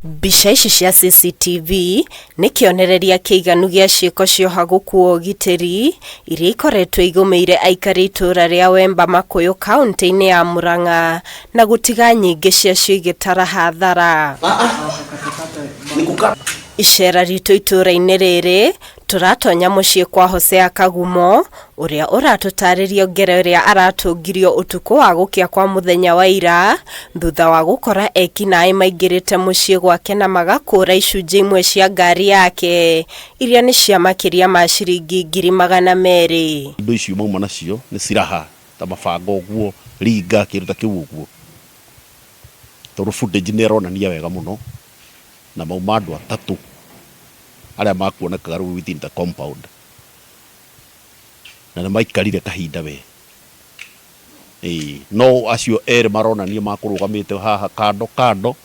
Mbica ici cia CCTV nĩ kĩonereria kĩiganu gĩa ciĩko cia ũhaguku wa ũgitĩri iria ikoretwo igũmĩire aikari itũra rĩa Wemba Makũyũ kaunti-inĩ ya Murang'a na gũtiga nyingĩ ciacio igĩtara hathara. Icera ritũ itũra-inĩ rĩrĩ turatonya muciĩ kwa Hosea Kagumo uria ũratũtarĩria ngero ĩrĩa aratũngirio ũtukũ wa gũkĩa kwa mũthenya wa ira thutha wa gũkora ekinaĩ maingĩrĩte muciĩ gwake na magakũra icunjĩ imwe cia ngari yake iria nĩ cia makĩria ma ciringi 200,000. Indo icio mauma nacio nĩ ciraha ta mabanga ũguo ringa kĩruta kĩu ũguo tondũ footage nĩ ĩronania wega mũno na mauma andũ atatũ arĩa makuonekaga rĩu within the compound na nĩ maikarire kahinda we no acio erĩ maronania makũrũgamĩte haha kando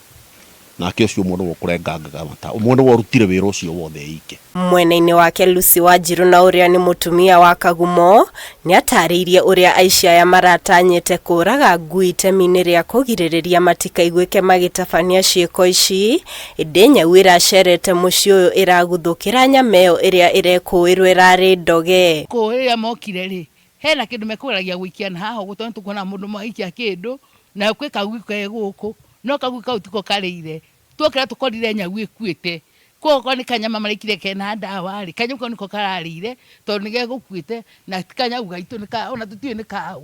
nake ũcio mũndũ ũkũrengangaga mata mũndũ warutire wĩra ũcio wothe ike. Mwena-inĩ wake Lucy Wanjiru na ũrĩa nĩ mũtumia wa Kagumo nĩ atarĩirie ũrĩa aici aya maratanyĩte kũraga ngui itemi-inĩ rĩa kũgirĩrĩria matikaiguĩke magĩtabania ciĩko ici ĩndĩ nyau ĩracerete mũciĩ ũyũ ĩraguthũkĩra nyama ĩyo ĩrĩa ĩrekũĩrwo ĩrarĩ ndoge. Kũrĩa mokire rĩ hena kĩndũ mekũragia gũikia na haha ũguo tondũ tukuona mũndũ maikia kĩndũ na kwĩ kagui ke gũkũ no kagui kau tiko karĩire tuokĩra tũkorire nyau ĩkuĩte kwoguo nĩ kanyama marĩkire kena ndawa rĩ kanyau kau niko kararĩire tondũ nĩ gegũkuĩte na kanyau gaitũ ona tũtiũĩ nĩ kaũ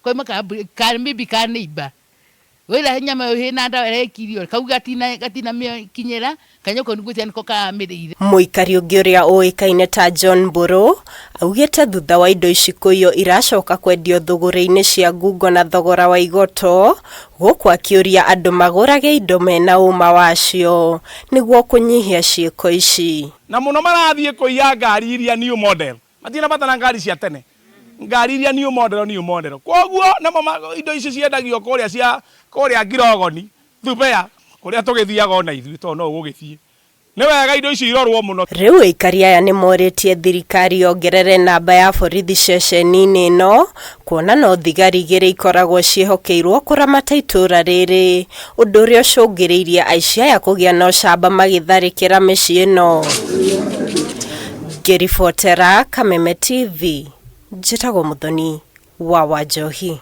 koima maybe ka neighbor wĩra nyama ĩyo hena ndawa ĩrekirio kau gatina kinyĩra kanyau kau niko karamĩrĩire. Mũikari ũngĩ ũrĩa ũĩkaine ta John Mburu augĩte thutha wa indo ici kũiywo iracoka kwendio thũgũrĩ-inĩ cia ngungo na thogora wa igoto gũkũ akĩũria andũ magũrage indo mena ũma wacio nĩguo kũnyihia ciĩko ici. Na mũno marathiĩ kũiya ngari iria new model matina batana ngari cia tene ngari iria new model kwoguo na indo ici ciendagio kũrĩa Ngirogoni Thubea kũrĩa tũgĩthiaga ona ithuĩ tondũ no ũgũgĩthiĩ nĩ wega indo ici irorwo mũno. Rĩu aikari aya nĩ morĩtie thirikari yongerere namba ya borithi ceceni-inĩ ĩno kuona no thigari igĩrĩ ikoragwo ciĩhokeirwo kũramata itũra rĩrĩ ũndũ ũrĩa ũcũngĩrĩirie aici aya kũgĩa na ũcamba magĩtharĩkĩra mĩciĩ ĩno. Ngĩribotera Kameme TV njĩtagwo Muthoni wa Wanjohi.